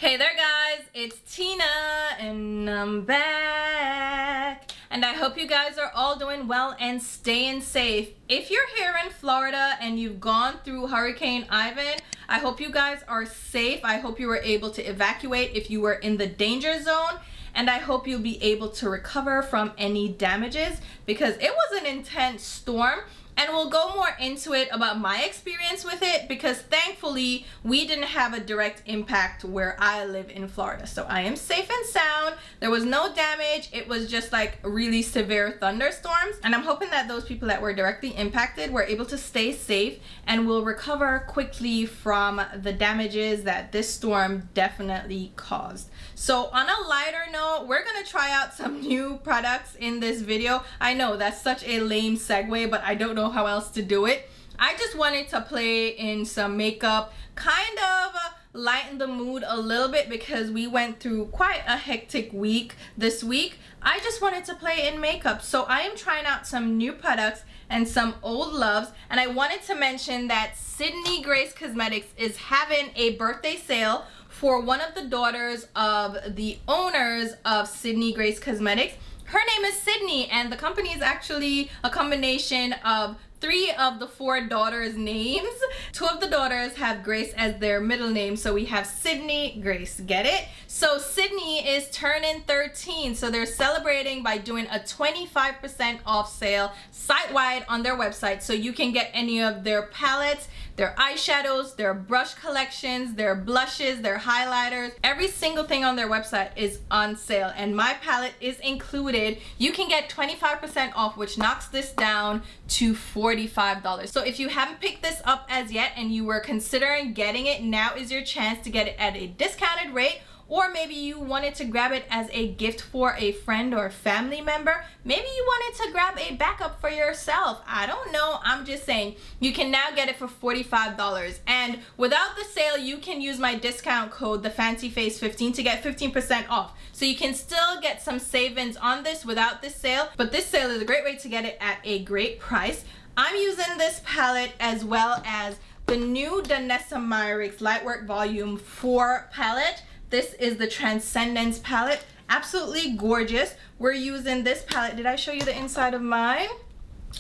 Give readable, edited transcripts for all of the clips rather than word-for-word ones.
Hey there guys, it's Tina and I'm back, and I hope you guys are all doing well and staying safe. If you're here in Florida and you've gone through Hurricane Ivan, I hope you guys are safe. I hope you were able to evacuate if you were in the danger zone, and I hope you'll be able to recover from any damages because it was an intense storm. And we'll go more into it about my experience with it because thankfully we didn't have a direct impact where I live in Florida. So I am safe and sound. There was no damage. It was just like really severe thunderstorms. And I'm hoping that those people that were directly impacted were able to stay safe and will recover quickly from the damages that this storm definitely caused. So on a lighter note, we're gonna try out some new products in this video. I know that's such a lame segue, but I don't know how else to do it. I just wanted to play in some makeup, kind of lighten the mood a little bit because we went through quite a hectic week this week. I just wanted to play in makeup. So I am trying out some new products and some old loves, and I wanted to mention that Sydney Grace Cosmetics is having a birthday sale for one of the daughters of the owners of Sydney Grace Cosmetics. Her name is Sydney, and the company is actually a combination of 3 of the 4 daughters' names. 2 of the daughters have Grace as their middle name, so we have Sydney Grace. Get it? So Sydney is turning 13, so they're celebrating by doing a 25% off sale site-wide on their website, so you can get any of their palettes, their eyeshadows, their brush collections, their blushes, their highlighters. Every single thing on their website is on sale, and my palette is included. You can get 25% off, which knocks this down to $45. So if you haven't picked this up as yet and you were considering getting it, now is your chance to get it at a discounted rate. Or maybe you wanted to grab it as a gift for a friend or family member. Maybe you wanted to grab a backup for yourself. I don't know. I'm just saying you can now get it for $45. And without the sale, you can use my discount code, thefancyface15, to get 15% off. So you can still get some savings on this without this sale. But this sale is a great way to get it at a great price. I'm using this palette as well as the new 𝕊𝕦𝕡𝕒𝕟𝕜 Lightwork Volume 4 palette. This is the Transcendence palette. Absolutely gorgeous. We're using this palette. Did I show you the inside of mine?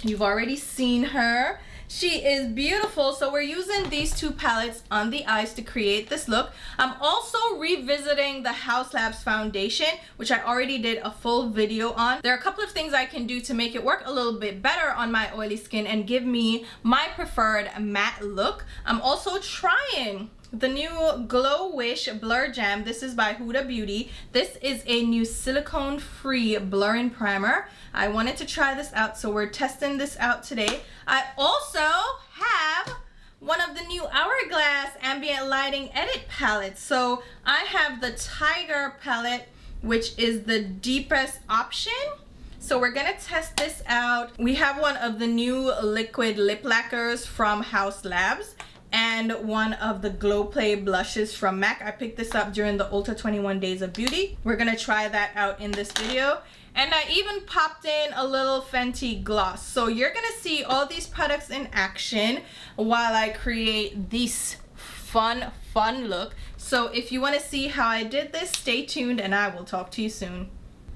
You've already seen her. She is beautiful. So we're using these 2 palettes on the eyes to create this look. I'm also revisiting the Haus Labs foundation, which I already did a full video on. There are a couple of things I can do to make it work a little bit better on my oily skin and give me my preferred matte look. I'm also trying the new Glow Wish Blur Jam. This is by Huda Beauty. This is a new silicone-free blurring primer. I wanted to try this out, so we're testing this out today. I also have one of the new Hourglass Ambient Lighting Edit palettes. So I have the Tiger palette, which is the deepest option. So we're gonna test this out. We have one of the new liquid lip lacquers from Haus Labs and one of the Glow Play blushes from MAC. I picked this up during the Ulta 21 Days of Beauty. We're gonna try that out in this video. And I even popped in a little Fenty gloss. So you're gonna see all these products in action while I create this fun look. So if you wanna see how I did this, stay tuned and I will talk to you soon.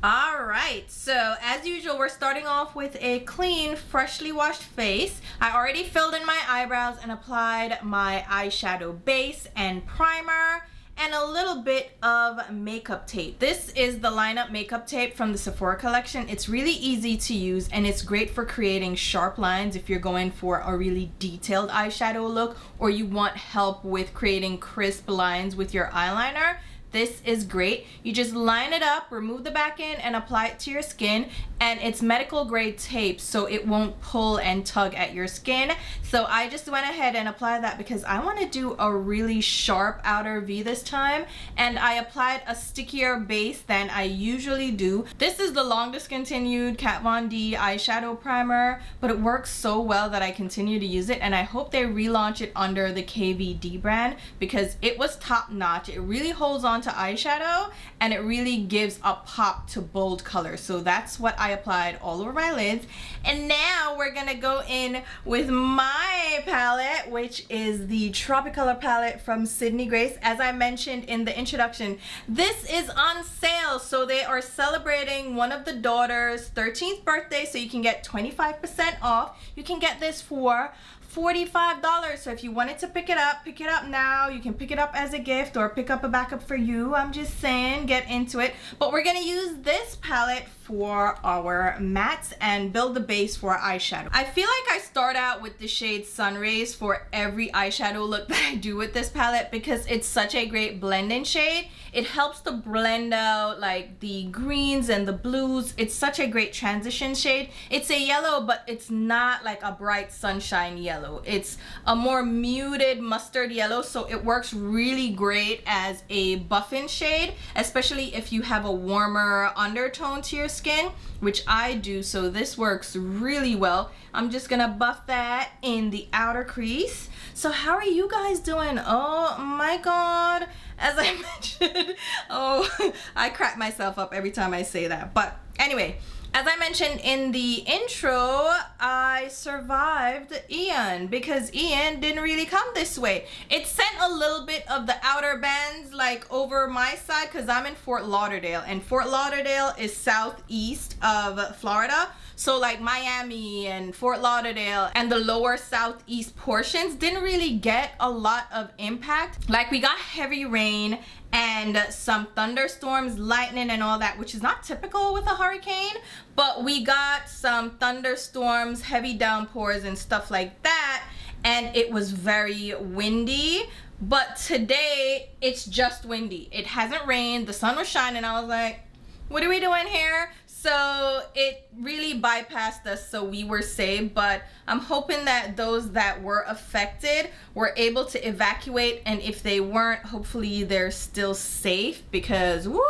Alright, so as usual, we're starting off with a clean, freshly washed face. I already filled in my eyebrows and applied my eyeshadow base and primer and a little bit of makeup tape. This is the Lineup makeup tape from the Sephora collection. It's really easy to use and it's great for creating sharp lines if you're going for a really detailed eyeshadow look or you want help with creating crisp lines with your eyeliner. This is great. You just line it up, remove the back end, and apply it to your skin. And it's medical grade tape, so it won't pull and tug at your skin. So I just went ahead and applied that because I want to do a really sharp outer V this time. And I applied a stickier base than I usually do. This is the long discontinued Kat Von D eyeshadow primer, but it works so well that I continue to use it. And I hope they relaunch it under the KVD brand because it was top notch. It really holds on onto eyeshadow, and it really gives a pop to bold color. So that's what I applied all over my lids. And now we're gonna go in with my palette, which is the Tropicolor palette from Sydney Grace. As I mentioned in the introduction, this is on sale. So they are celebrating one of the daughters' 13th birthday, so you can get 25% off. You can get this for $45. So if you wanted to pick it up now. You can pick it up as a gift or pick up a backup for you. I'm just saying, get into it. But we're gonna use this palette for our mattes and build the base for our eyeshadow. I feel like I start out with the shade Sun Rays for every eyeshadow look that I do with this palette because it's such a great blending shade. It helps to blend out like the greens and the blues. It's such a great transition shade. It's a yellow, but it's not like a bright sunshine yellow. It's a more muted mustard yellow, so it works really great as a buffing shade, especially if you have a warmer undertone to your skin, which I do, so this works really well. I'm just gonna buff that in the outer crease. So how are you guys doing? Oh my god, as I mentioned, oh, I crack myself up every time I say that. But anyway, as I mentioned in the intro, I survived Ian because Ian didn't really come this way. It sent a little bit of the outer bands like over my side because I'm in Fort Lauderdale, and Fort Lauderdale is southeast of Florida. So like Miami and Fort Lauderdale and the lower southeast portions didn't really get a lot of impact. Like we got heavy rain and some thunderstorms, lightning and all that, which is not typical with a hurricane, but we got some thunderstorms, heavy downpours and stuff like that, and it was very windy. But today it's just windy. It hasn't rained, the sun was shining. I was like, what are we doing here? So it really bypassed us, so we were saved. But I'm hoping that those that were affected were able to evacuate, and if they weren't, hopefully they're still safe because woo,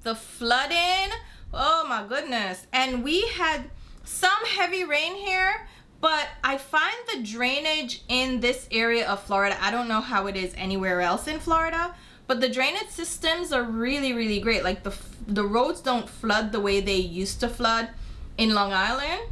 the flooding, oh my goodness. And we had some heavy rain here, but I find the drainage in this area of Florida, I don't know how it is anywhere else in Florida, but the drainage systems are really, really great. Like the roads don't flood the way they used to flood in Long Island.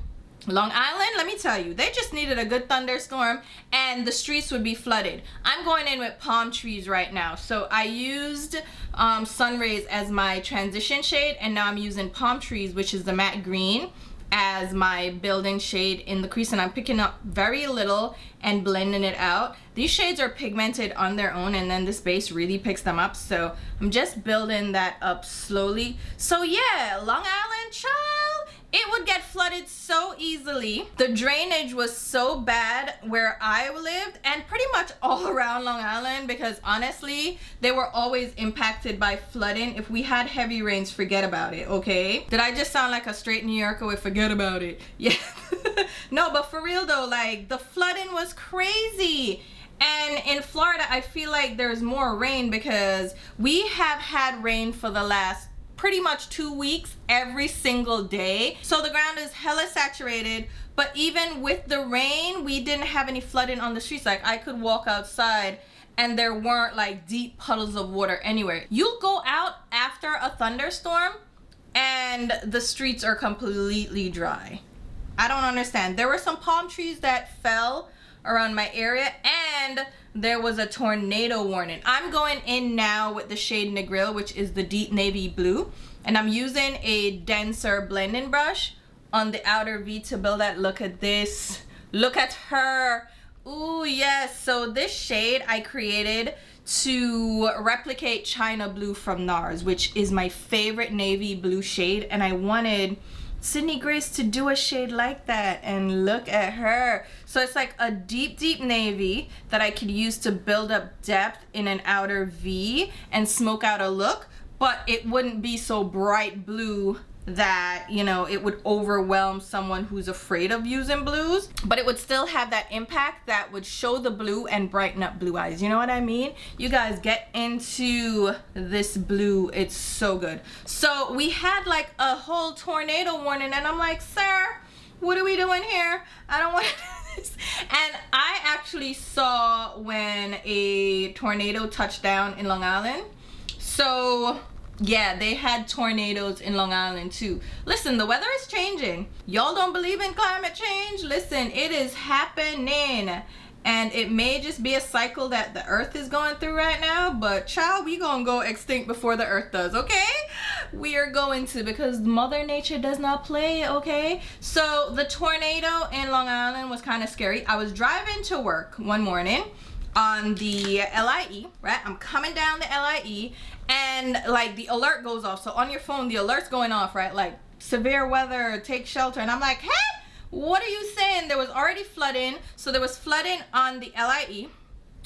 Long Island, let me tell you, they just needed a good thunderstorm and the streets would be flooded. I'm going in with palm trees right now. So I used Sun Rays as my transition shade, and now I'm using palm trees, which is the matte green, as my building shade in the crease, and I'm picking up very little and blending it out. These shades are pigmented on their own, and then this base really picks them up, so I'm just building that up slowly. So yeah, Long Island, child, it would get flooded so easily. The drainage was so bad where I lived and pretty much all around Long Island, because honestly, they were always impacted by flooding. If we had heavy rains, forget about it, okay? Did I just sound like a straight New Yorker with forget about it? Yeah. No, but for real though, like the flooding was crazy. And in Florida, I feel like there's more rain because we have had rain for the last pretty much 2 weeks every single day. So the ground is hella saturated, but even with the rain, we didn't have any flooding on the streets. Like I could walk outside and there weren't like deep puddles of water anywhere. You'll go out after a thunderstorm and the streets are completely dry. I don't understand. There were some palm trees that fell around my area, and there was a tornado warning. I'm going in now with the shade 𝕊𝕦𝕡𝕒, which is the deep navy blue, and I'm using a denser blending brush on the outer V to build that. Look at this. Look at her. Ooh, yes. So this shade I created to replicate China Blue from NARS, which is my favorite navy blue shade, and I wanted Sydney Grace to do a shade like that, and look at her. So it's like a deep navy that I could use to build up depth in an outer V and smoke out a look, but it wouldn't be so bright blue that, you know, it would overwhelm someone who's afraid of using blues, but it would still have that impact that would show the blue and brighten up blue eyes. You know what I mean? You guys get into this blue. It's so good. So we had like a whole tornado warning, and I'm like, sir, what are we doing here? I don't want to do this. And I actually saw when a tornado touched down in Long Island. So yeah, they had tornadoes in Long Island too. Listen, the weather is changing. Y'all don't believe in climate change? Listen, it is happening. And it may just be a cycle that the earth is going through right now, but child, we gonna go extinct before the earth does, okay? We are going to, because Mother Nature does not play, okay? So the tornado in Long Island was kind of scary. I was driving to work one morning on the LIE, right? I'm coming down the LIE and like the alert goes off. So on your phone, the alert's going off, right? Like severe weather, take shelter. And I'm like, hey, what are you saying? There was already flooding. So there was flooding on the LIE.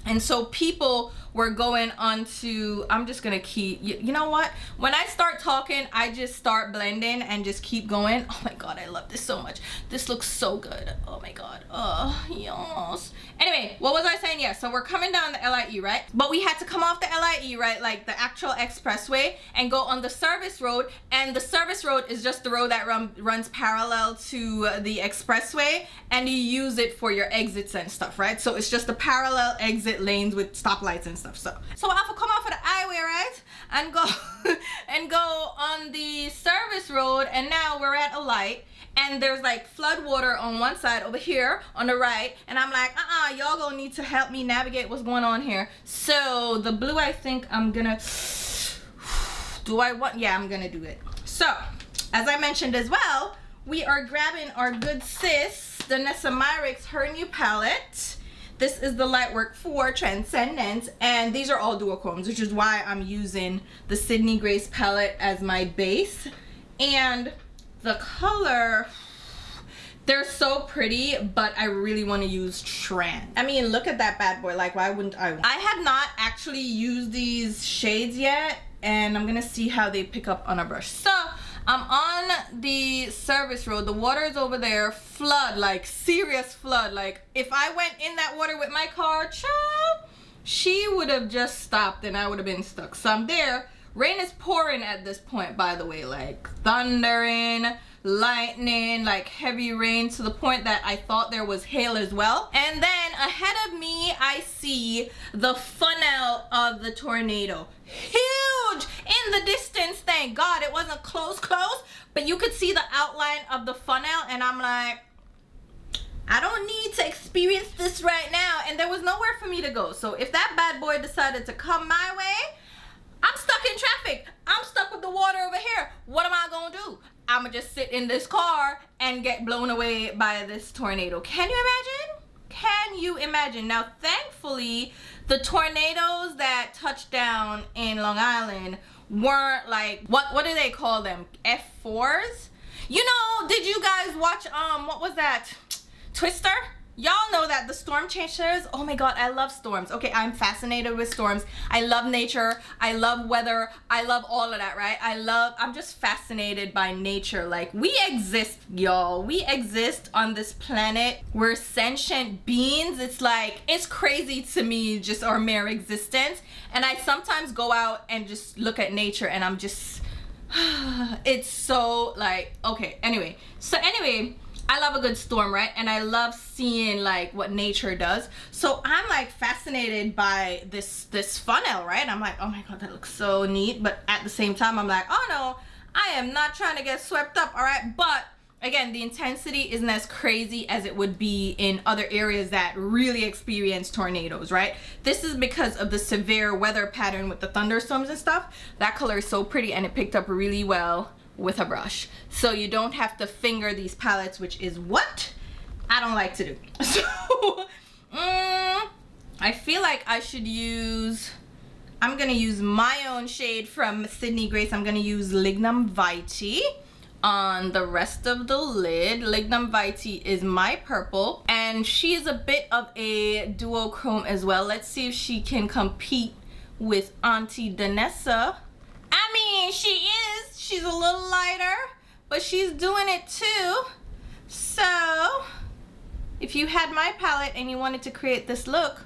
And so people were going on to, I'm just gonna keep, you know what? When I start talking, I just start blending and just keep going. Oh my God, I love this so much. This looks so good. Oh my God, oh, yes. Anyway, what was I saying? Yeah, so we're coming down the LIE, right? But we had to come off the LIE, right? Like the actual expressway and go on the service road. And the service road is just the road that runs parallel to the expressway. And you use it for your exits and stuff, right? So it's just a parallel exit lanes with stoplights and stuff. So I have to come off of the highway, right, and go and go on the service road, and now we're at a light and there's like flood water on one side over here on the right, and I'm like, y'all gonna need to help me navigate what's going on here. So the blue, I think I'm gonna I'm gonna do it. So as I mentioned as well, we are grabbing our good sis the 𝕊𝕦𝕡𝕒𝕟𝕜 her new palette. This is the Lightwork 4 Transcendence, and these are all duochromes, which is why I'm using the Sydney Grace palette as my base. And the color, they're so pretty, but I really want to use Tran. I mean, look at that bad boy. Like, why wouldn't I? I have not actually used these shades yet, and I'm gonna see how they pick up on a brush. So I'm on the service road. The water is over there. Flood, like serious flood. Like if I went in that water with my car, child, she would have just stopped and I would have been stuck. So I'm there. Rain is pouring at this point, by the way, like thundering, lightning, like heavy rain, to the point that I thought there was hail as well. And then ahead of me, I see the funnel of the tornado. Huge in the distance. Thank God it wasn't close, but you could see the outline of the funnel, and I'm like, I don't need to experience this right now. And there was nowhere for me to go. So if that bad boy decided to come my way, I'm stuck in traffic. I'm stuck with the water over here. What am I gonna do? I'm gonna just sit in this car and get blown away by this tornado. Can you imagine? Can you imagine? Now, thankfully, the tornadoes that touched down in Long Island weren't like, what do they call them? F4s? You know, did you guys watch, what was that? Twister? Y'all know that the storm chasers, oh my God, I love storms. Okay, I'm fascinated with storms. I love nature. I love weather. I love all of that, right? I'm just fascinated by nature. Like, we exist, y'all. We exist on this planet. We're sentient beings. It's like, it's crazy to me, just our mere existence. And I sometimes go out and just look at nature and I'm just, it's so like, okay, anyway. So anyway, I love a good storm, right? And I love seeing like what nature does. So I'm like fascinated by this funnel, right? I'm like, oh my God, that looks so neat. But at the same time, I'm like, oh no, I am not trying to get swept up, all right? But again, the intensity isn't as crazy as it would be in other areas that really experience tornadoes, right? This is because of the severe weather pattern with the thunderstorms and stuff. That color is so pretty and it picked up really well with a brush. So you don't have to finger these palettes, which is what I don't like to do. So I feel like I should use, I'm gonna use my own shade from Sydney Grace. I'm gonna use 𝕊𝕦𝕡𝕒𝕟𝕒 on the rest of the lid. 𝕊𝕦𝕡𝕒𝕒𝕟 is my purple, and she is a bit of a duochrome as well. Let's see if she can compete with Auntie Danessa. I mean, she is. She's a little lighter, but she's doing it too. So if you had my palette and you wanted to create this look,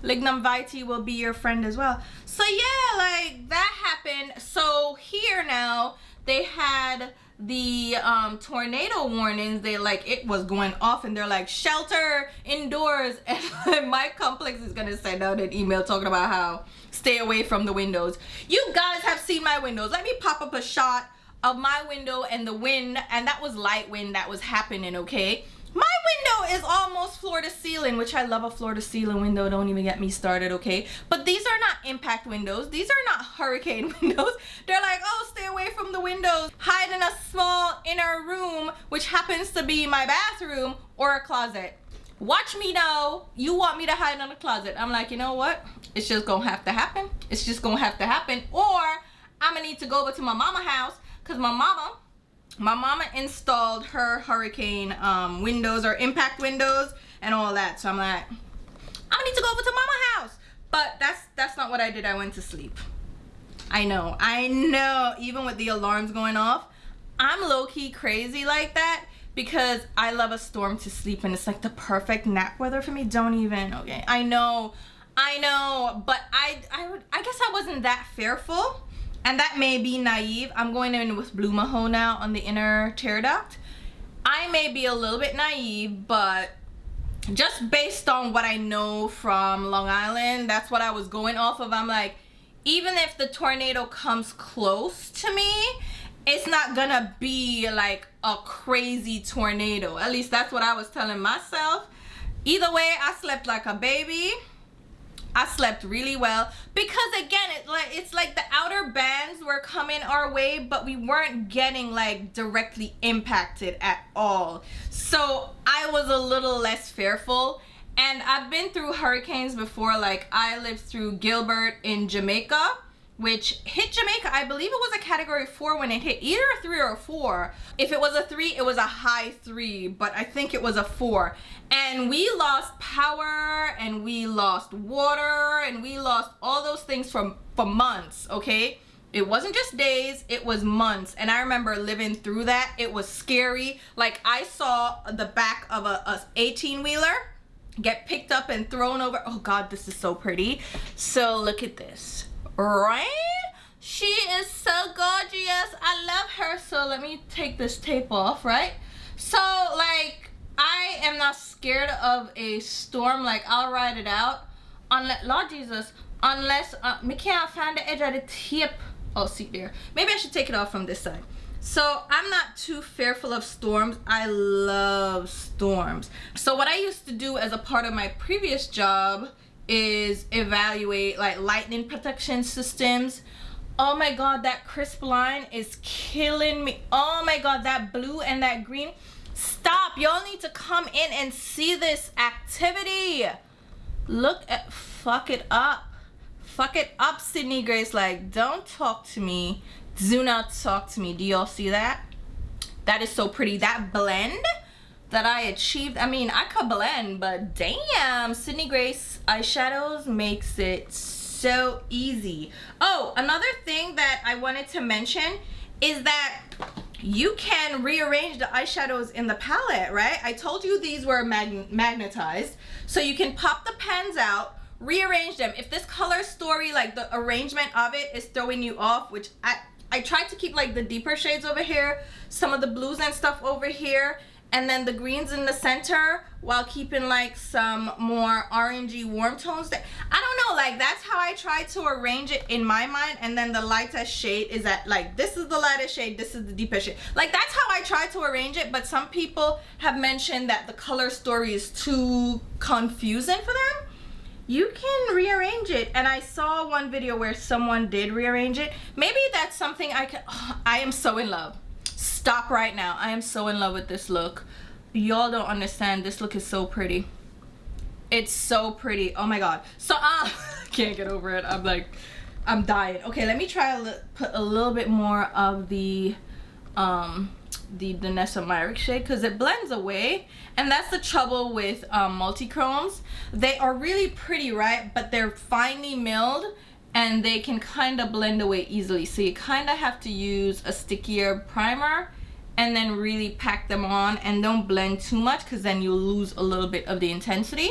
𝕊𝕦𝕡𝕒𝕒𝕟 will be your friend as well. So yeah, like that happened. So here now they had the tornado warnings, they like, it was going off and they're like, shelter indoors, and my complex is gonna send out an email talking about how stay away from the windows. You guys have seen my windows. Let me pop up a shot of my window and the wind, and that was light wind that was happening, okay? My window is almost floor to ceiling, which I love a floor to ceiling window. Don't even get me started, okay? But these are not impact windows. These are not hurricane windows. They're like, oh, stay away from the windows. Hide in a small inner room, which happens to be my bathroom or a closet. Watch me now. You want me to hide in a closet. I'm like, you know what? It's just gonna have to happen. It's just gonna have to happen. Or I'm gonna need to go over to my mama's house, because my mama installed her hurricane windows or impact windows and all that. So I'm like, I'm gonna need to go over to mama's house. But that's not what I did. I went to sleep. I know, even with the alarms going off, I'm low-key crazy like that, because I love a storm to sleep, and it's like the perfect nap weather for me. Don't even, okay, I know, but I guess I wasn't that fearful. And that may be naive. I'm going in with 𝕊𝕦𝕡𝕒 now on the inner tear duct. I may be a little bit naive, but just based on what I know from Long Island, that's what I was going off of. I'm like, even if the tornado comes close to me, it's not gonna be like a crazy tornado. At least that's what I was telling myself. Either way, I slept like a baby. I slept really well, because again, it's like the outer bands were coming our way, but we weren't getting like directly impacted at all. So I was a little less fearful. And I've been through hurricanes before. Like, I lived through Gilbert in Jamaica, which hit Jamaica. I believe it was a category 4 when it hit, either a 3 or a 4. If it was a 3, it was a high 3, but I think it was a 4. And we lost power, and we lost water, and we lost all those things for months, okay? It wasn't just days, it was months. And I remember living through that. It was scary. Like, I saw the back of a 18-wheeler get picked up and thrown over. Oh God, this is so pretty. So look at this. Right? She is so gorgeous. I love her. So let me take this tape off, right? So like, I am not scared of a storm. Like, I'll ride it out. Unless, Lord Jesus, unless me can't find the edge of the tape. Oh, see there. Maybe I should take it off from this side. So I'm not too fearful of storms. I love storms. So what I used to do as a part of my previous job is evaluate like lightning protection systems. Oh my God, that crisp line is killing me. Oh my God, that blue and that green. Stop, y'all need to come in and see this activity. Look at, fuck it up, Sydney Grace. Like, don't talk to me, do not talk to me. Do y'all see that? That is so pretty. That blend that I achieved, I mean, I could blend, but damn, Sydney Grace eyeshadows makes it so easy. Oh, another thing that I wanted to mention is that you can rearrange the eyeshadows in the palette, right? I told you these were magnetized, so you can pop the pens out, rearrange them. If this color story, like the arrangement of it is throwing you off, which I tried to keep like the deeper shades over here, some of the blues and stuff over here, and then the greens in the center, while keeping like some more orangey warm tones there. I don't know, like that's how I try to arrange it in my mind. And then the lightest shade is at like, this is the lightest shade, this is the deepest shade. Like, that's how I try to arrange it. But some people have mentioned that the color story is too confusing for them. You can rearrange it, and I saw one video where someone did rearrange it. Maybe that's something I can. Oh, I am so in love. Stop right now. I am so in love with this look. Y'all don't understand. This look is so pretty. It's so pretty. Oh my God. So I can't get over it. I'm like, I'm dying. Okay, let me try to put a little bit more of the 𝕊𝕦𝕡𝕒 shade, because it blends away. And that's the trouble with multi-chromes. They are really pretty, right? But they're finely milled, and they can kind of blend away easily. So you kind of have to use a stickier primer and then really pack them on, and don't blend too much, because then you'll lose a little bit of the intensity.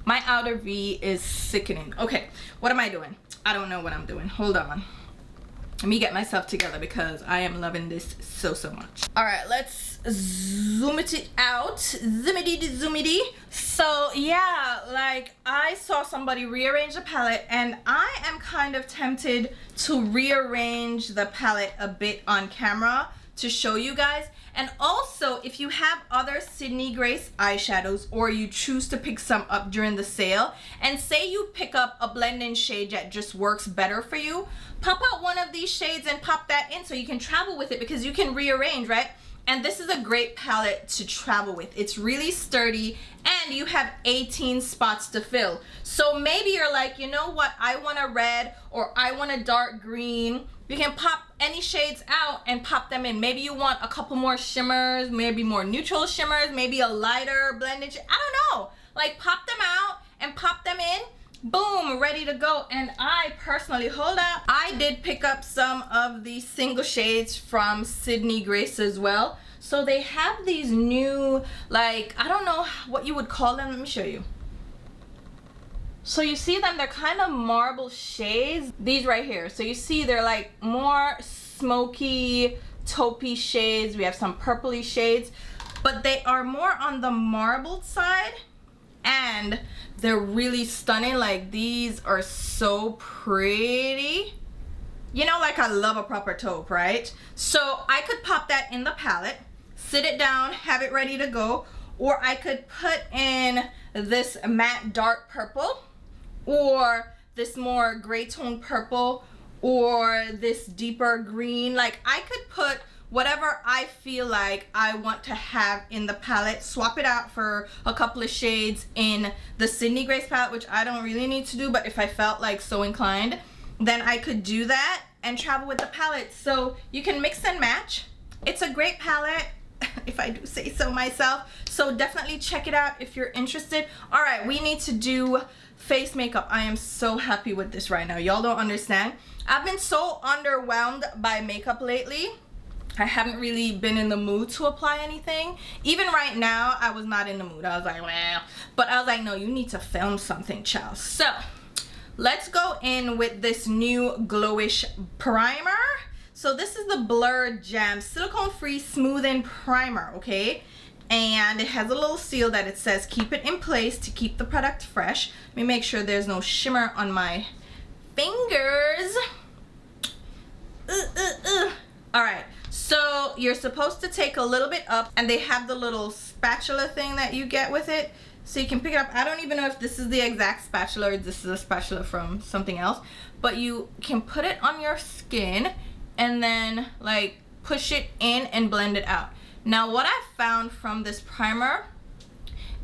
My outer V is sickening. Okay, what am I doing? I don't know what I'm doing. Hold on. let me get myself together because I am loving this so much. All right, let's zoom it out. Zoomity. So yeah, like I saw somebody rearrange the palette, and I am kind of tempted to rearrange the palette a bit on camera to show you guys. And also, if you have other Sydney Grace eyeshadows, or you choose to pick some up during the sale, and say you pick up a blend-in shade that just works better for you, pop out one of these shades and pop that in so you can travel with it, because you can rearrange, right? And this is a great palette to travel with. It's really sturdy, and you have 18 spots to fill. So maybe you're like, you know what, I want a red, or I want a dark green. You can pop any shades out and pop them in. Maybe you want a couple more shimmers, maybe more neutral shimmers, maybe a lighter blended, I don't know. Like, pop them out and pop them in. Boom, ready to go. And I personally, hold up, I did pick up some of these single shades from Sydney Grace as well. So they have these new, like, I don't know what you would call them. Let me show you. So you see them, they're kind of marble shades, these right here. So you see they're like more smoky, taupey shades. We have some purpley shades, but they are more on the marbled side, and they're really stunning. Like, these are so pretty. You know, like, I love a proper taupe, right? So I could pop that in the palette, sit it down, have it ready to go, or I could put in this matte dark purple, or this more gray tone purple, or this deeper green. Like, I could put whatever I feel like I want to have in the palette, swap it out for a couple of shades in the Sydney Grace palette, which I don't really need to do, but if I felt like so inclined, then I could do that and travel with the palette. So you can mix and match. It's a great palette, if I do say so myself. So definitely check it out if you're interested. All right, we need to do face makeup. I am so happy with this right now. Y'all don't understand. I've been so underwhelmed by makeup lately. I haven't really been in the mood to apply anything. Even right now, I was not in the mood. I was like, well, but I was like, no, you need to film something, child. So let's go in with this new glowish primer. So this is the Blur Jam silicone free smoothing primer, okay? And it has a little seal that it says keep it in place to keep the product fresh. Let me make sure there's no shimmer on my fingers. All right, so you're supposed to take a little bit up, and they have the little spatula thing that you get with it, so you can pick it up. I don't even know if this is the exact spatula or this is a spatula from something else, but you can put it on your skin and then like push it in and blend it out. Now, what I found from this primer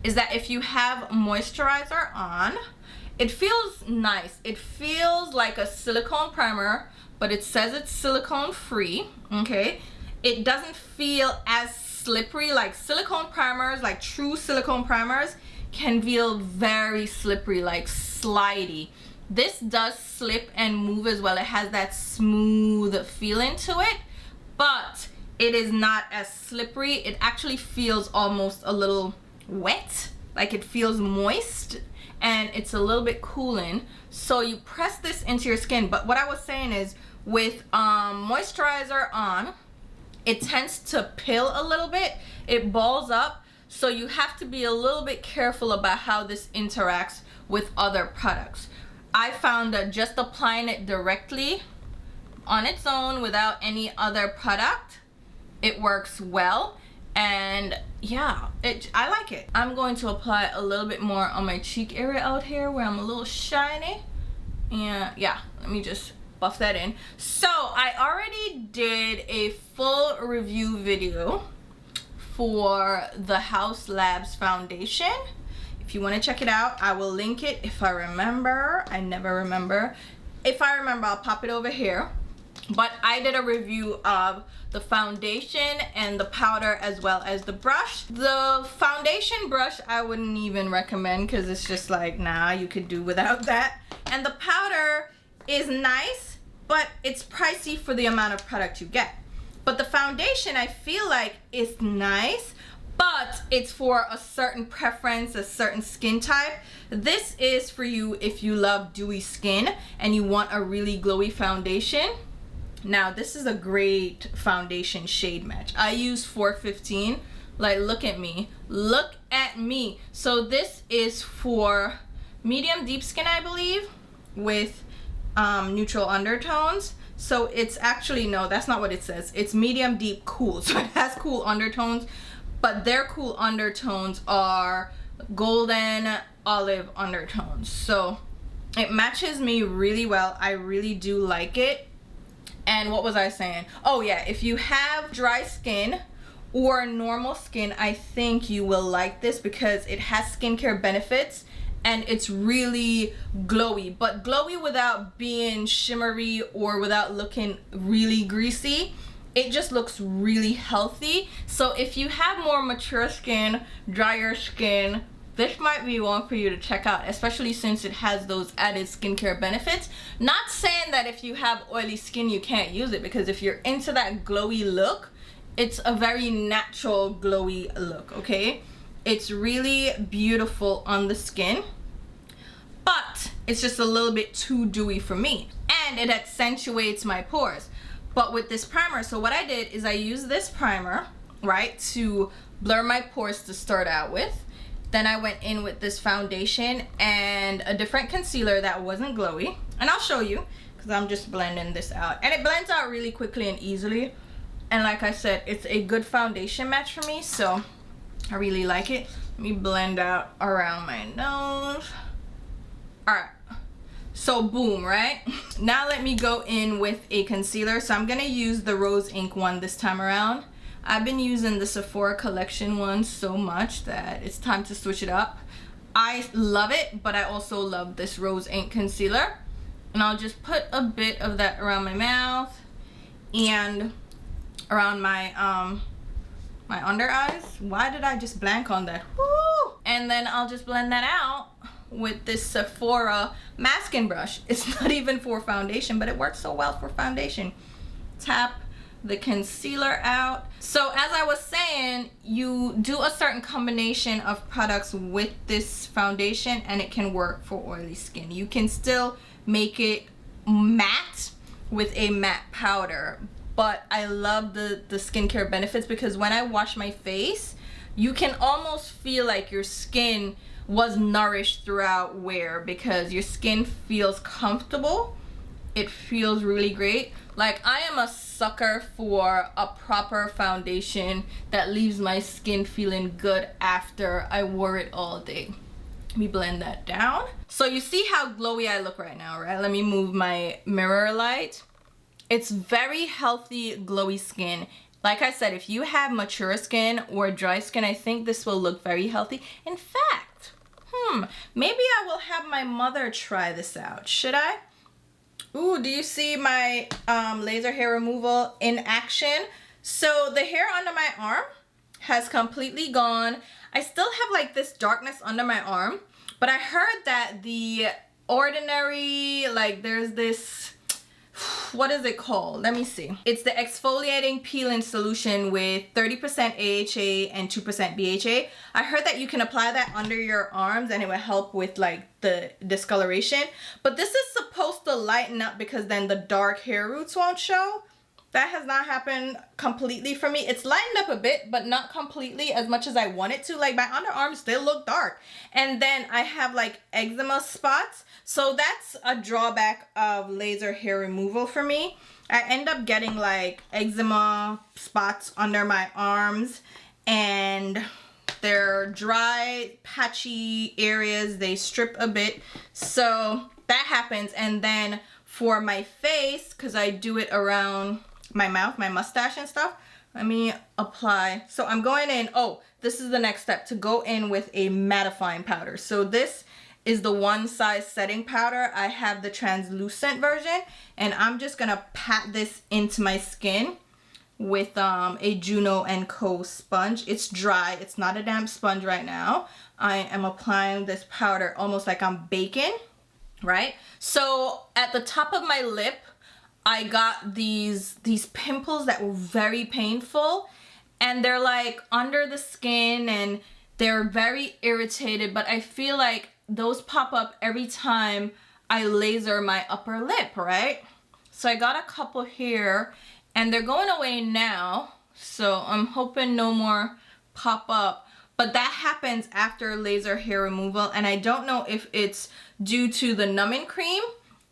is that if you have moisturizer on, it feels nice. It feels like a silicone primer, but it says it's silicone free, okay? It doesn't feel as slippery. Like silicone primers, like true silicone primers, can feel very slippery, like slidey. This does slip and move as well. It has that smooth feeling to it, but it is not as slippery. It actually feels almost a little wet, like it feels moist, and it's a little bit cooling. So you press this into your skin, but what I was saying is with moisturizer on, it tends to pill a little bit. It balls up, so you have to be a little bit careful about how this interacts with other products. I found that just applying it directly on its own without any other product, it works well. And yeah, I like it. I'm going to apply a little bit more on my cheek area out here where I'm a little shiny. And yeah, let me just buff that in. So I already did a full review video for the Haus Labs foundation. If you want to check it out, I will link it if I remember. I never remember. If I remember, I'll pop it over here. But I did a review of the foundation and the powder as well as the brush. The foundation brush I wouldn't even recommend because it's just like, nah, you could do without that. And the powder is nice, but it's pricey for the amount of product you get. But the foundation, I feel like, is nice, but it's for a certain preference, a certain skin type. This is for you if you love dewy skin and you want a really glowy foundation. Now this is a great foundation shade match. I use 415. Like, look at me. Look at me. So this is for medium deep skin, I believe, with neutral undertones. So it's actually, no, that's not what it says. It's medium deep cool. So it has cool undertones, but their cool undertones are golden olive undertones. So it matches me really well. I really do like it. And what was I saying? Oh yeah, if you have dry skin or normal skin, I think you will like this because it has skincare benefits and it's really glowy, but glowy without being shimmery or without looking really greasy. It just looks really healthy. So if you have more mature skin, drier skin, this might be one for you to check out, especially since it has those added skincare benefits. Not saying that if you have oily skin you can't use it, because if you're into that glowy look, it's a very natural glowy look, okay? It's really beautiful on the skin, but it's just a little bit too dewy for me, and it accentuates my pores. But with this primer, so what I did is I used this primer, right, to blur my pores to start out with. Then I went in with this foundation and a different concealer that wasn't glowy. And I'll show you, because I'm just blending this out. And it blends out really quickly and easily. And like I said, it's a good foundation match for me, so I really like it. Let me blend out around my nose. Alright, so boom, right? Now let me go in with a concealer. So I'm going to use the Rose Ink one this time around. I've been using the Sephora collection one so much that it's time to switch it up. I love it, but I also love this Rose Ink concealer. And I'll just put a bit of that around my mouth and around my my under eyes. Why did I just blank on that? Woo! And then I'll just blend that out with this Sephora masking brush. It's not even for foundation, but it works so well for foundation. Tap the concealer out. So as I was saying, you do a certain combination of products with this foundation and it can work for oily skin. You can still make it matte with a matte powder, but I love the skincare benefits, because when I wash my face, you can almost feel like your skin was nourished throughout wear, because your skin feels comfortable. It feels really great. Like, I am a sucker for a proper foundation that leaves my skin feeling good after I wore it all day. Let me blend that down. So you see how glowy I look right now, right? Let me move my mirror light. It's very healthy, glowy skin. Like I said, if you have mature skin or dry skin, I think this will look very healthy. In fact, maybe I will have my mother try this out. Should I? Ooh, do you see my laser hair removal in action? So the hair under my arm has completely gone. I still have like this darkness under my arm, but I heard that the Ordinary, like, there's this, what is it called? Let me see. It's the exfoliating peeling solution with 30% AHA and 2% BHA. I heard that you can apply that under your arms and it will help with like the discoloration. But this is supposed to lighten up, because then the dark hair roots won't show. That has not happened completely for me. It's lightened up a bit, but not completely as much as I want it to. Like, my underarms still look dark. And then I have like eczema spots. So that's a drawback of laser hair removal for me. I end up getting like eczema spots under my arms, and they're dry, patchy areas. They strip a bit. So that happens. And then for my face, because I do it around my mouth, my mustache and stuff, let me apply. So I'm going in, oh, this is the next step, to go in with a mattifying powder. So this is the one size setting powder. I have the translucent version, and I'm just gonna pat this into my skin with a Juno & Co sponge. It's dry, it's not a damp sponge right now. I am applying this powder almost like I'm baking, right? So at the top of my lip, I got these pimples that were very painful, and they're like under the skin and they're very irritated, but I feel like those pop up every time I laser my upper lip, right? So I got a couple here and they're going away now. So I'm hoping no more pop up. But that happens after laser hair removal, and I don't know if it's due to the numbing cream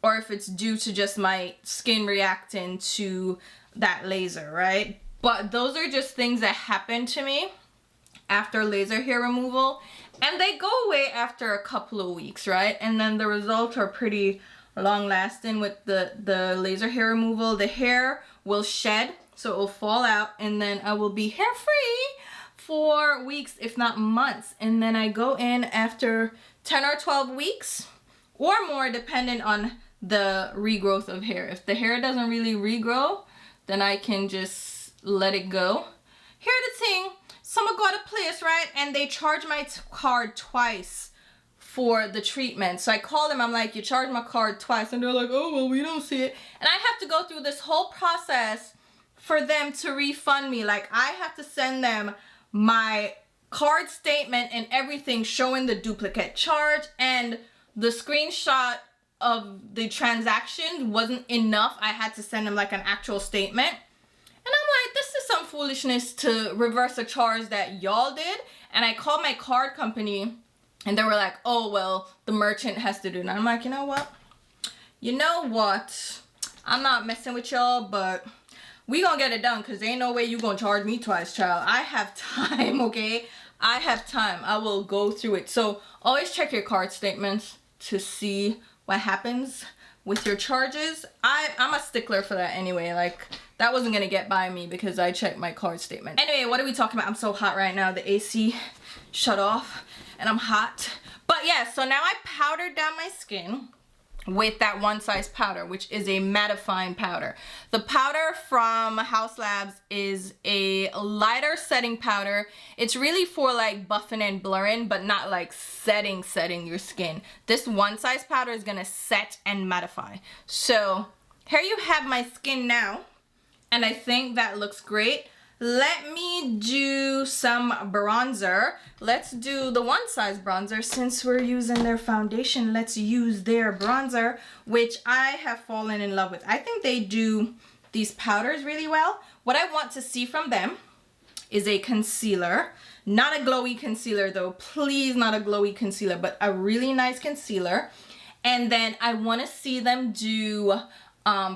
or if it's due to just my skin reacting to that laser, right? But those are just things that happen to me after laser hair removal, and they go away after a couple of weeks, right? And then the results are pretty long lasting with the laser hair removal. The hair will shed, so it will fall out, and then I will be hair free for weeks, if not months. And then I go in after 10 or 12 weeks or more, depending on the regrowth of hair. If the hair doesn't really regrow, then I can just let it go. Here's the thing, someone got a place, right, and they charge my card twice for the treatment. So I called them, I'm like, you charged my card twice, and they're like, oh well, we don't see it. And I have to go through this whole process for them to refund me. Like, I have to send them my card statement and everything showing the duplicate charge, and the screenshot of the transaction wasn't enough. I had to send them like an actual statement. And I'm like, this is some foolishness to reverse a charge that y'all did. And I called my card company and they were like, oh well, the merchant has to do it. And I'm like, you know what? I'm not messing with y'all, but we gonna get it done, because there ain't no way you gonna charge me twice, child. I have time, okay? I have time. I will go through it. So always check your card statements to see what happens with your charges. I'm a stickler for that anyway. Like, that wasn't gonna get by me because I checked my card statement. Anyway, what are we talking about? I'm so hot right now. The AC shut off and I'm hot. But yeah, so now I powdered down my skin with that One Size powder, which is a mattifying powder. The powder from Haus Labs is a lighter setting powder. It's really for like buffing and blurring, but not like setting your skin. This One Size powder is gonna set and mattify. So here you have my skin now, and I think that looks great. Let me do some bronzer. Let's do the One Size bronzer. Since we're using their foundation, let's use their bronzer, which I have fallen in love with. I think they do these powders really well. What I want to see from them is a concealer. Not a glowy concealer though, please, not a glowy concealer, but a really nice concealer. And then I want to see them do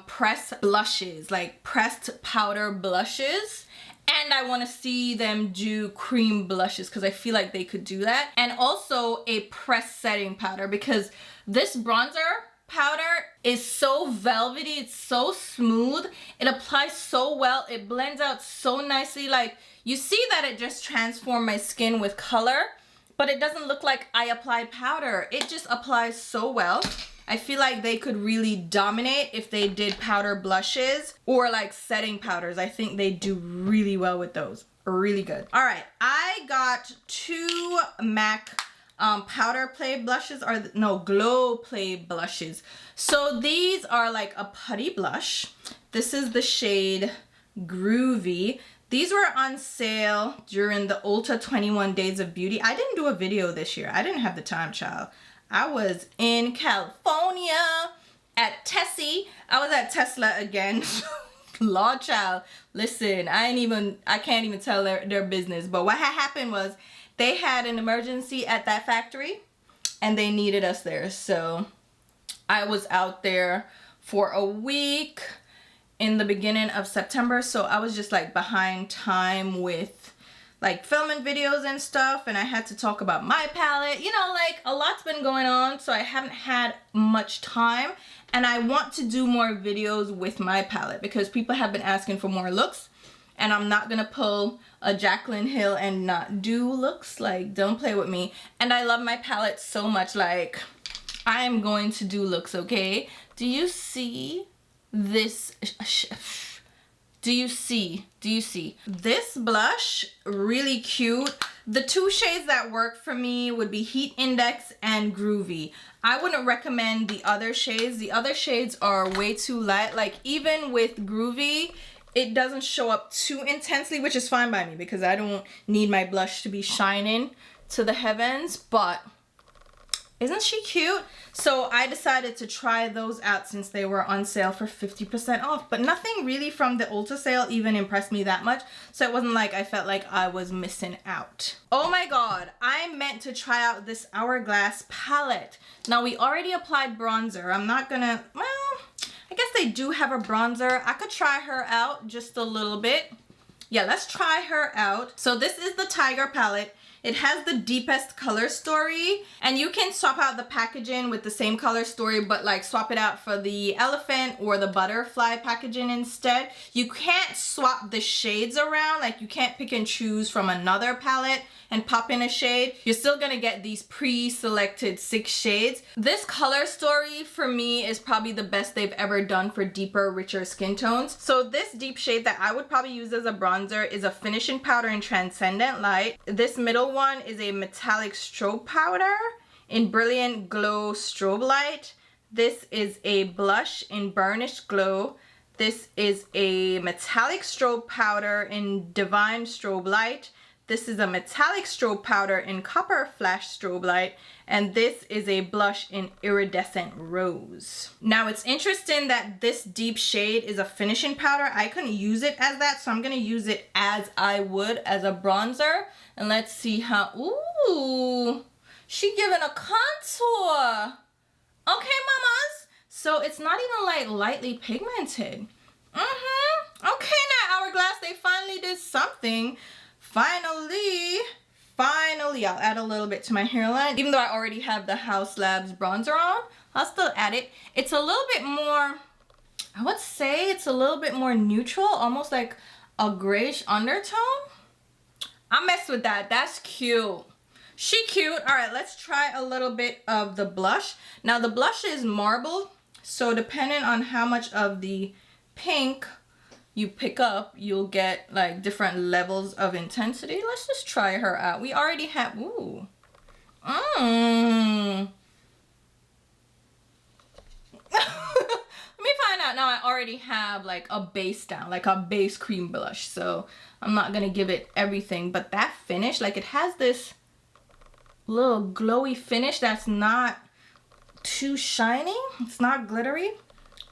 pressed blushes, like pressed powder blushes. And I want to see them do cream blushes, because I feel like they could do that. And also a pressed setting powder, because this bronzer powder is so velvety, it's so smooth, it applies so well, it blends out so nicely. Like, you see that it just transformed my skin with color, but it doesn't look like I applied powder. It just applies so well. I feel like they could really dominate if they did powder blushes or like setting powders. I think they do really well with those. Really good. All right, I got two MAC powder play blushes, or no, glow play blushes. So these are like a putty blush. This is the shade Groovy. These were on sale during the Ulta 21 Days of Beauty. I didn't do a video this year. I didn't have the time, child. I was in California at Tessie. I was at Tesla again. Lord child, listen, I can't even tell their business. But what had happened was they had an emergency at that factory and they needed us there. So I was out there for a week in the beginning of September. So I was just like behind time with like filming videos and stuff, and I had to talk about my palette. You know, like a lot's been going on, so I haven't had much time, and I want to do more videos with my palette because people have been asking for more looks, and I'm not gonna pull a Jaclyn Hill and not do looks. Like, don't play with me. And I love my palette so much, like I am going to do looks, okay? Do you see this? Do you see this blush? Really cute. The two shades that work for me would be Heat Index and Groovy. I wouldn't recommend the other shades. The other shades are way too light. Like, even with Groovy, it doesn't show up too intensely, which is fine by me because I don't need my blush to be shining to the heavens. But Isn't she cute? So I decided to try those out since they were on sale for 50% off. But nothing really from the Ulta sale even impressed me that much. So it wasn't like I felt like I was missing out. Oh my god, I meant to try out this Hourglass palette. Now we already applied bronzer. I'm not gonna, well, I guess they do have a bronzer. I could try her out just a little bit. Yeah, let's try her out. So this is the Tiger palette. It has the deepest color story, and you can swap out the packaging with the same color story, but like swap it out for the elephant or the butterfly packaging instead. You can't swap the shades around, like you can't pick and choose from another palette and pop in a shade. You're still gonna get these pre-selected 6 shades. This color story for me is probably the best they've ever done for deeper, richer skin tones. So this deep shade that I would probably use as a bronzer is a finishing powder in Transcendent Light. This middle one is a metallic strobe powder in Brilliant Glow Strobe Light. This is a blush in Burnished Glow. This is a metallic strobe powder in Divine Strobe Light. This is a metallic strobe powder in Copper Flash Strobe Light, and this is a blush in Iridescent Rose. Now it's interesting that this deep shade is a finishing powder. I couldn't use it as that, so I'm gonna use it as I would as a bronzer. And let's see how, ooh, she giving a contour. Okay, mamas. So it's not even like lightly pigmented. Okay, now Hourglass, they finally did something. Finally, I'll add a little bit to my hairline. Even though I already have the Haus Labs bronzer on, I'll still add it. It's a little bit more, I would say it's a little bit more neutral, almost like a grayish undertone. I messed with that. That's cute. She cute. All right, let's try a little bit of the blush. Now the blush is marbled, so depending on how much of the pink you pick up, you'll get like different levels of intensity. Let's just try her out. We already have, ooh. Let me find out. Now I already have like a base down, like a base cream blush. So I'm not gonna give it everything, but that finish, like it has this little glowy finish that's not too shiny. It's not glittery.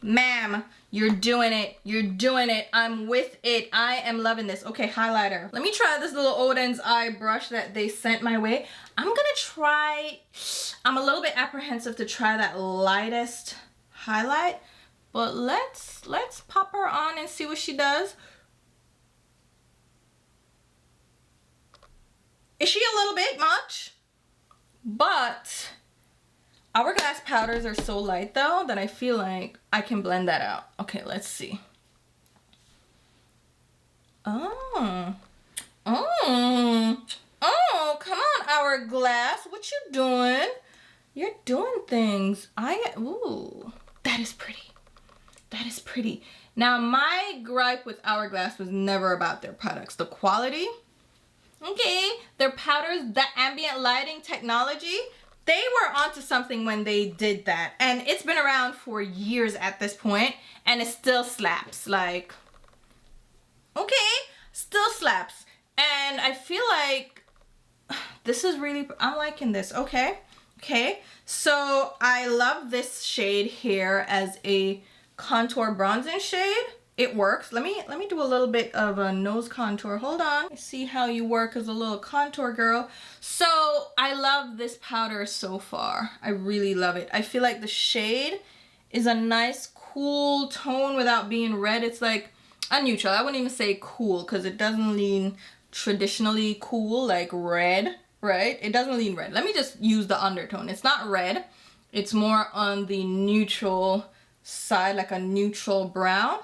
Ma'am, you're doing it. You're doing it. I'm with it. I am loving this. Okay, highlighter. Let me try this little Oden's eye brush that they sent my way. I'm a little bit apprehensive to try that lightest highlight, but let's pop her on and see what she does. Is she a little bit much? But Hourglass powders are so light though that I feel like I can blend that out. Okay, let's see. Oh, come on, Hourglass. What you doing? You're doing things. Ooh, that is pretty. That is pretty. Now, my gripe with Hourglass was never about their products. The quality, okay, their powders, the ambient lighting technology, they were onto something when they did that. And it's been around for years at this point, and it still slaps. Like, okay, still slaps. And I feel like this is really, I'm liking this. Okay, okay. So I love this shade here as a contour bronzing shade. It works. Let me do a little bit of a nose contour. Hold on. See how you work as a little contour girl. So I love this powder so far. I really love it. I feel like the shade is a nice cool tone without being red. It's like a neutral. I wouldn't even say cool because it doesn't lean traditionally cool like red, right? It doesn't lean red. Let me just use the undertone. It's not red. It's more on the neutral side, like a neutral brown.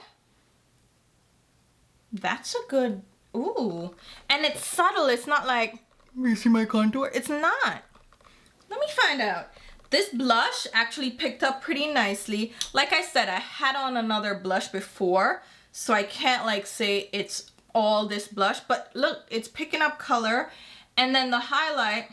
That's a good, ooh. And it's subtle. It's not like, you see my contour? It's not. Let me find out. This blush actually picked up pretty nicely. Like I said, I had on another blush before, so I can't like say it's all this blush, but look, it's picking up color. And then the highlight,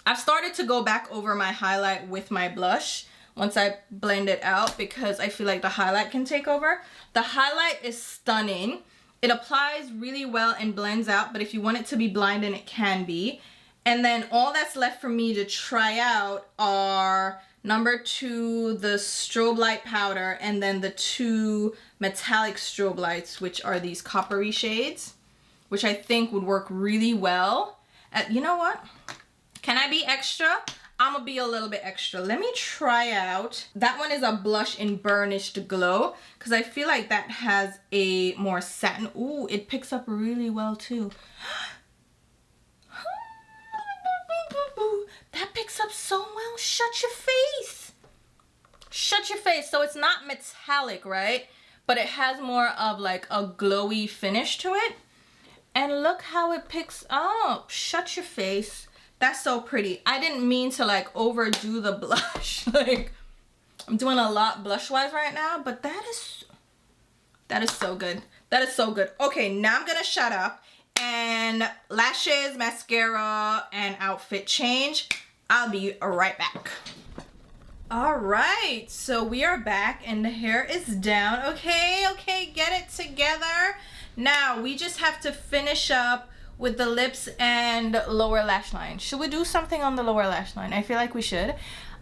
I've started to go back over my highlight with my blush once I blend it out because I feel like the highlight can take over. The highlight is stunning. It applies really well and blends out, but if you want it to be blinding, it can be. And then all that's left for me to try out are number 2, the strobe light powder, and then the 2 metallic strobe lights, which are these coppery shades, which I think would work really well. You know what? Can I be extra? I'm gonna be a little bit extra. Let me try out. That one is a blush in Burnished Glow, because I feel like that has a more satin. Ooh, it picks up really well too. That picks up so well. Shut your face. Shut your face. So it's not metallic, right? But it has more of like a glowy finish to it. And look how it picks up. Shut your face. That's so pretty. I didn't mean to like overdo the blush. Like, I'm doing a lot blush wise right now, but that is so good. That is so good. Okay, now I'm gonna shut up. And lashes, mascara, and outfit change. I'll be right back. All right, so we are back and the hair is down. Okay, get it together. Now we just have to finish up with the lips and lower lash line. Should we do something on the lower lash line? I feel like we should.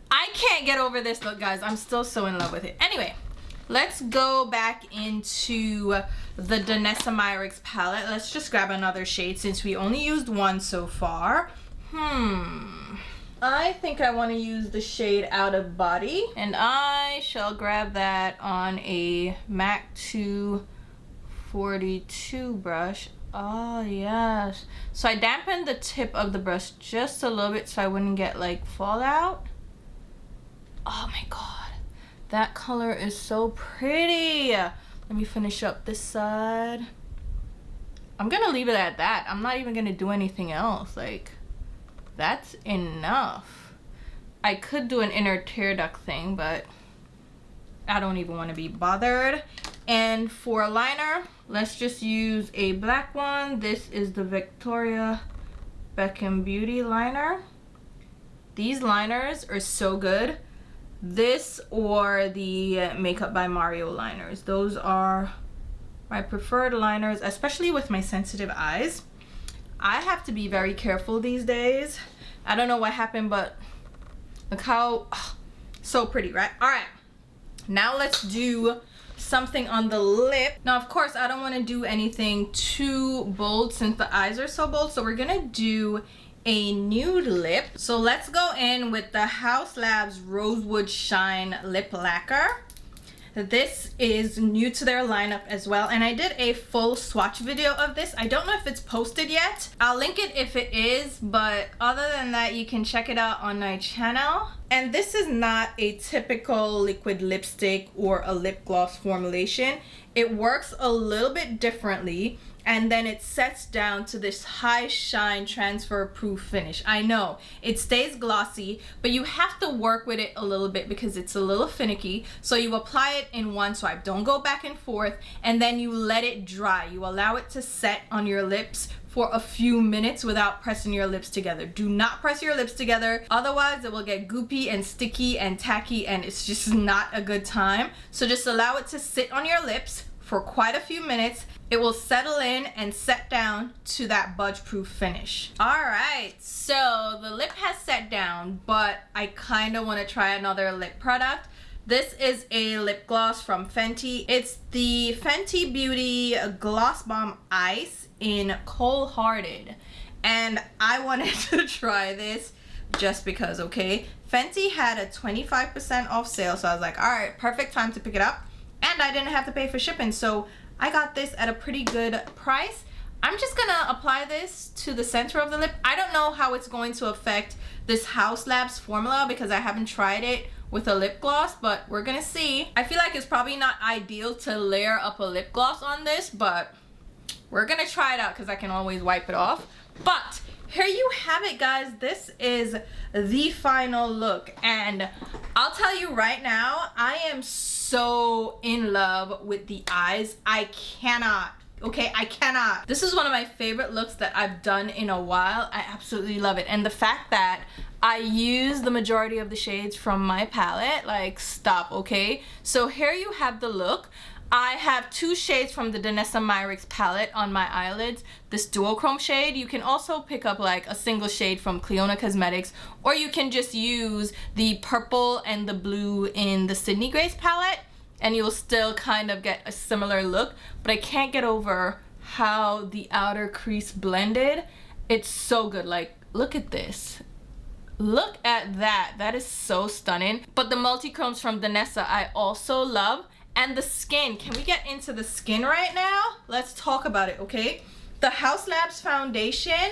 I can't get over this look, guys. I'm still so in love with it. Anyway, let's go back into the 𝕊𝕦𝕡𝕒𝕟𝕜 palette. Let's just grab another shade since we only used one so far. I think I want to use the shade Out of Body, and I shall grab that on a MAC 242 brush. Oh yes. So I dampened the tip of the brush just a little bit so I wouldn't get like fallout. Oh my god. That color is so pretty. Let me finish up this side. I'm gonna leave it at that. I'm not even gonna do anything else. Like, that's enough. I could do an inner tear duct thing, but I don't even want to be bothered. And for a liner, let's just use a black one. This is the Victoria Beckham Beauty liner. These liners are so good. This or the Makeup by Mario liners. Those are my preferred liners, especially with my sensitive eyes. I have to be very careful these days. I don't know what happened, but look how, so pretty, right? All right, now let's do something on the lip. Now, of course, I don't want to do anything too bold since the eyes are so bold, so we're gonna do a nude lip. So let's go in with the Haus Labs Rosewood Shine Lip Lacquer. This is new to their lineup as well, and I did a full swatch video of this. I don't know if it's posted yet. I'll link it if it is, but other than that, you can check it out on my channel. And this is not a typical liquid lipstick or a lip gloss formulation. It works a little bit differently, and then it sets down to this high shine transfer proof finish. I know it stays glossy, but you have to work with it a little bit because it's a little finicky. So you apply it in one swipe, don't go back and forth, and then you let it dry. You allow it to set on your lips for a few minutes without pressing your lips together. Do not press your lips together, otherwise it will get goopy and sticky and tacky, and it's just not a good time. So just allow it to sit on your lips for quite a few minutes. It will settle in and set down to that budge proof finish. All right, so the lip has set down, but I kind of want to try another lip product. This is a lip gloss from Fenty. It's the Fenty Beauty Gloss Bomb Ice in Cold Hearted, and I wanted to try this just because, okay? Fenty had a 25% off sale, so I was like, all right, perfect time to pick it up. And I didn't have to pay for shipping, so I got this at a pretty good price. I'm just gonna apply this to the center of the lip. I don't know how it's going to affect this Haus Labs formula because I haven't tried it with a lip gloss, but we're gonna see. I feel like it's probably not ideal to layer up a lip gloss on this, but we're gonna try it out because I can always wipe it off. But here you have it, guys. This is the final look, and I'll tell you right now, I am so in love with the eyes. I cannot, okay, I cannot. This is one of my favorite looks that I've done in a while. I absolutely love it, and the fact that I use the majority of the shades from my palette, like, stop, okay? So here you have the look. I have 2 shades from the 𝕊𝕦𝕢𝕟𝕜𝕤 palette on my eyelids. This duochrome shade, you can also pick up like a single shade from Cleona Cosmetics, or you can just use the purple and the blue in the Sydney Grace palette, and you'll still kind of get a similar look. But I can't get over how the outer crease blended. It's so good. Like, look at this. Look at that. That is so stunning. But the multi-chromes from Danessa I also love. And the skin, can we get into the skin right now? Let's talk about it, okay? The Haus Labs foundation,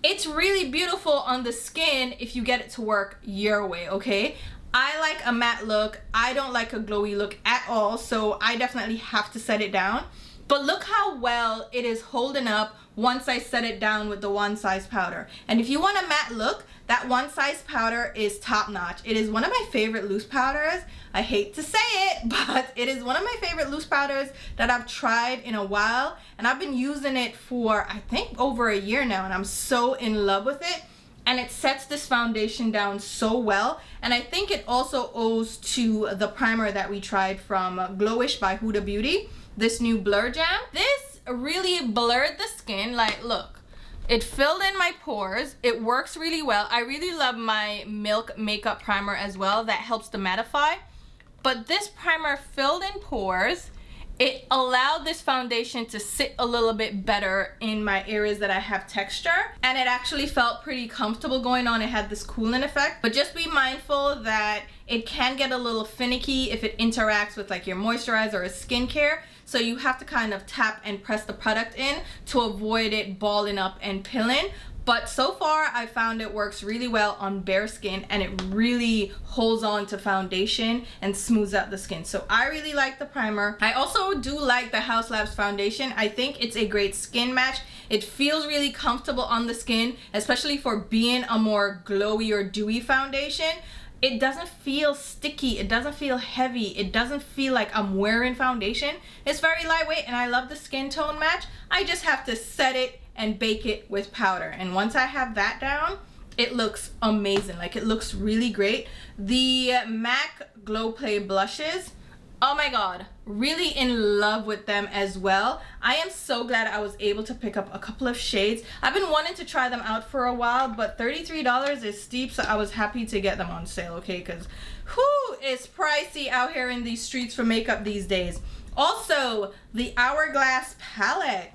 it's really beautiful on the skin if you get it to work your way, okay? I like a matte look. I don't like a glowy look at all, so I definitely have to set it down. But look how well it is holding up once I set it down with the One Size powder. And if you want a matte look, that One Size powder is top notch. It is one of my favorite loose powders. I hate to say it, but it is one of my favorite loose powders that I've tried in a while. And I've been using it for, I think, over a year now, and I'm so in love with it. And it sets this foundation down so well. And I think it also owes to the primer that we tried from Glowish by Huda Beauty, this new Blur Jam. This really blurred the skin. Like, look, it filled in my pores. It works really well. I really love my Milk makeup primer as well. That helps to mattify. But this primer filled in pores. It allowed this foundation to sit a little bit better in my areas that I have texture, and it actually felt pretty comfortable going on. It had this cooling effect, but just be mindful that it can get a little finicky if it interacts with like your moisturizer or skincare. So you have to kind of tap and press the product in to avoid it balling up and pilling. But so far, I found it works really well on bare skin, and it really holds on to foundation and smooths out the skin. So I really like the primer. I also do like the Haus Labs foundation. I think it's a great skin match. It feels really comfortable on the skin, especially for being a more glowy or dewy foundation. It doesn't feel sticky. It doesn't feel heavy. It doesn't feel like I'm wearing foundation. It's very lightweight, and I love the skin tone match. I just have to set it and bake it with powder, and once I have that down, it looks amazing. Like, it looks really great. The MAC Glow Play blushes, oh my god, really in love with them as well. I am so glad I was able to pick up a couple of shades. I've been wanting to try them out for a while, but $33 is steep, so I was happy to get them on sale, okay? Because whew, it's pricey out here in these streets for makeup these days. Also, the Hourglass palette.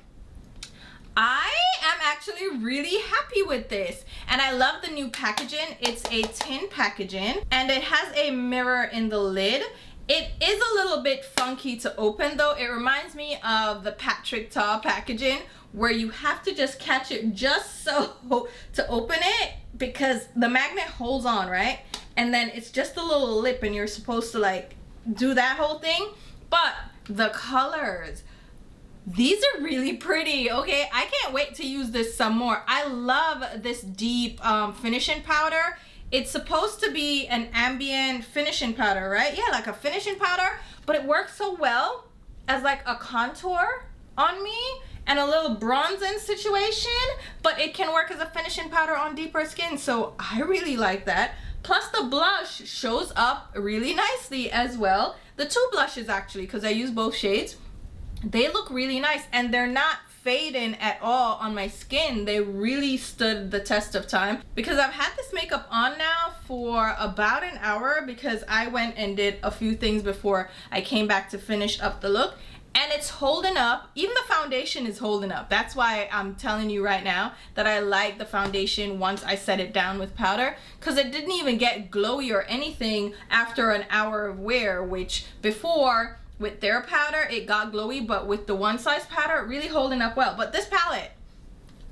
I am actually really happy with this, and I love the new packaging. It's a tin packaging, and it has a mirror in the lid. It is a little bit funky to open though. It reminds me of the Patrick Ta packaging, where you have to just catch it just so to open it, because the magnet holds on, right? And then it's just a little lip, and you're supposed to like do that whole thing. But the colors, these are really pretty, okay? I can't wait to use this some more. I love this deep finishing powder. It's supposed to be an ambient finishing powder, right? Yeah, like a finishing powder, but it works so well as like a contour on me and a little bronzing situation, but it can work as a finishing powder on deeper skin, so I really like that. Plus the blush shows up really nicely as well. The 2 blushes actually, because I use both shades. They look really nice, and they're not fading at all on my skin. They really stood the test of time, because I've had this makeup on now for about an hour, because I went and did a few things before I came back to finish up the look, and it's holding up. Even the foundation is holding up. That's why I'm telling you right now that I like the foundation once I set it down with powder, because it didn't even get glowy or anything after an hour of wear, which before with their powder it got glowy, but with the One Size powder, really holding up well. But this palette,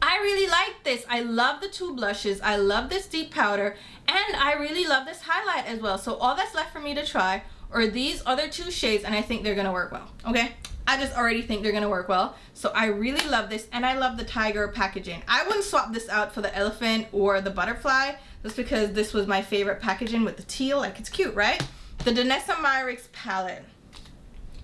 I really like this. I love the 2 blushes, I love this deep powder, and I really love this highlight as well. So all that's left for me to try are these other 2 shades, and I think they're gonna work well, okay? I just already think they're gonna work well. So I really love this, and I love the tiger packaging. I wouldn't swap this out for the elephant or the butterfly, just because this was my favorite packaging with the teal. Like, it's cute, right? The 𝕊𝕦𝕢𝕟𝕜𝕤 palette,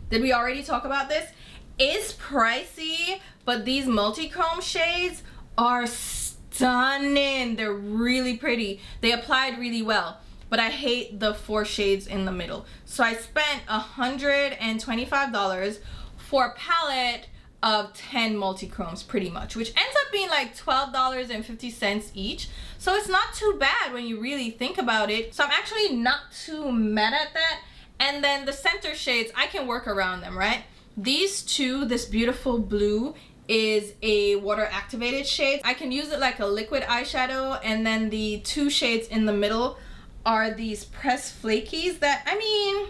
did we already talk about this? It's pricey, but these multi-chrome shades are stunning. They're really pretty. They applied really well. but I hate the 4 shades in the middle. So I spent $125 for a palette of 10 multi-chromes pretty much, which ends up being like $12.50 each. So it's not too bad when you really think about it. So I'm actually not too mad at that. And then the center shades, I can work around them, right? These two, this beautiful blue is a water activated shade. I can use it like a liquid eyeshadow, and then the 2 shades in the middle are these pressed flakies that, I mean,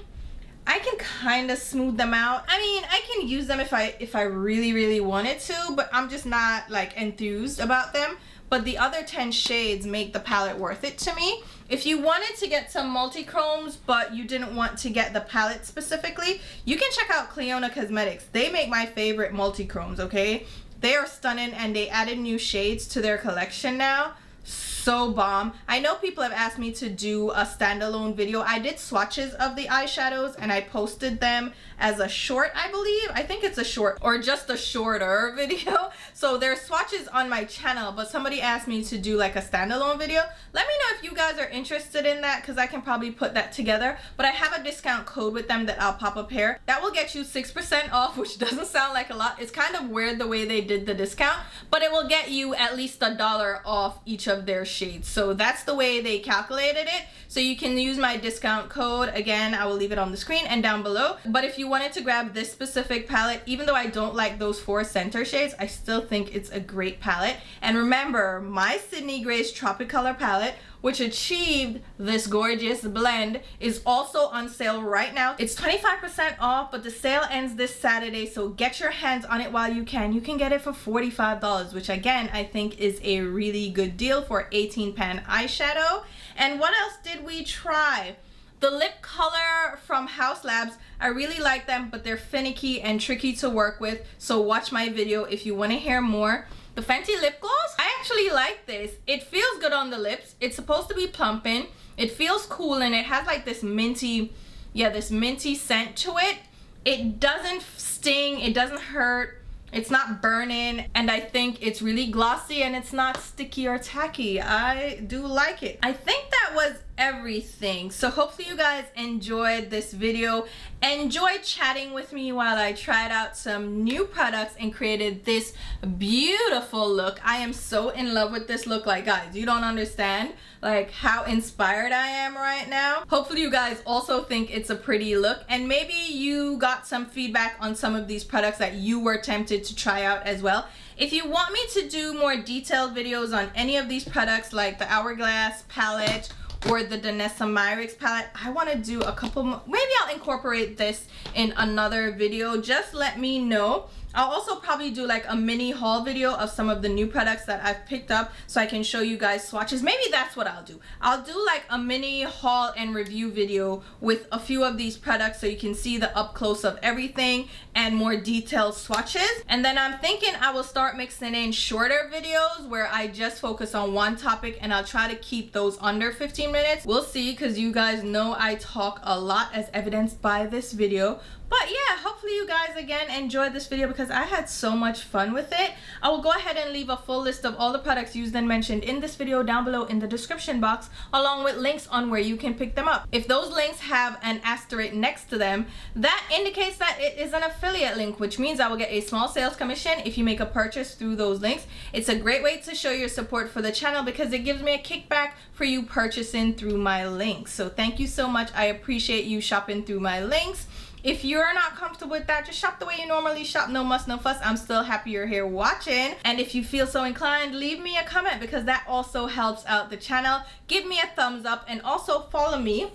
I can kind of smooth them out. I mean, I can use them if I really wanted to, but I'm just not like enthused about them. But the other 10 shades make the palette worth it to me. If you wanted to get some multi-chromes, but you didn't want to get the palette specifically, you can check out 𝕊𝕦𝕢𝕟𝕜𝕤 Cosmetics. They make my favorite multi-chromes, okay? They are stunning, and they added new shades to their collection now. So bomb. I know people have asked me to do a standalone video. I did swatches of the eyeshadows and I posted them as a short, I believe. I think it's a short or just a shorter video. So there's swatches on my channel, but somebody asked me to do like a standalone video. Let me know if you guys are interested in that, because I can probably put that together. But I have a discount code with them that I'll pop up here. That will get you 6% off, which doesn't sound like a lot. It's kind of weird the way they did the discount, but it will get you at least $1 off each of their shades. So that's the way they calculated it. So you can use my discount code. Again, I will leave it on the screen and down below. But if you wanted to grab this specific palette, even though I don't like those 4 center shades, I still think it's a great palette. And remember, my Sydney Grace Tropicolor palette, which achieved this gorgeous blend, is also on sale right now. It's 25% off, but the sale ends this Saturday, so get your hands on it while you can. You can get it for $45, which again, I think is a really good deal for 18 pan eyeshadow. And what else did we try? The lip color from House Labs, I really like them, but they're finicky and tricky to work with, so watch my video if you want to hear more. The Fenty lip gloss, I actually like this. It feels good on the lips. It's supposed to be plumping. It feels cool, and it has like this minty, this minty scent to it. It doesn't sting, it doesn't hurt, it's not burning, and I think it's really glossy and it's not sticky or tacky. I do like it. I think that was everything. So hopefully you guys enjoyed this video. Enjoy chatting with me while I tried out some new products and created this beautiful look. I am so in love with this look. Like, guys, you don't understand like how inspired I am right now. Hopefully you guys also think it's a pretty look, and maybe you got some feedback on some of these products that you were tempted to try out as well. If you want me to do more detailed videos on any of these products, like the Hourglass palette or the 𝕊𝕦𝕢𝕟𝕜𝕤 palette, I want to do a couple more. Maybe I'll incorporate this in another video. Just let me know. I'll also probably do like a mini haul video of some of the new products that I've picked up, so I can show you guys swatches. Maybe that's what I'll do. I'll do like a mini haul and review video with a few of these products, so you can see the up close of everything and more detailed swatches. And then I'm thinking I will start mixing in shorter videos where I just focus on one topic, and I'll try to keep those under 15 minutes. We'll see, because you guys know I talk a lot, as evidenced by this video. But yeah, hopefully you guys again enjoyed this video, because I had so much fun with it. I will go ahead and leave a full list of all the products used and mentioned in this video down below in the description box, along with links on where you can pick them up. If those links have an asterisk next to them, that indicates that it is an affiliate link, which means I will get a small sales commission if you make a purchase through those links. It's a great way to show your support for the channel, because it gives me a kickback for you purchasing through my links. So thank you so much. I appreciate you shopping through my links. If you're not comfortable with that, just shop the way you normally shop. No muss, no fuss. I'm still happy you're here watching. And if you feel so inclined, leave me a comment, because that also helps out the channel. Give me a thumbs up, and also follow me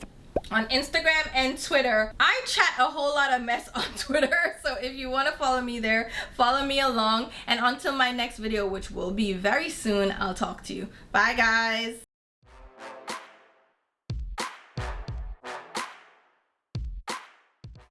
on Instagram and Twitter. I chat a whole lot of mess on Twitter, so if you want to follow me there, follow me along. And until my next video, which will be very soon, I'll talk to you. Bye, guys.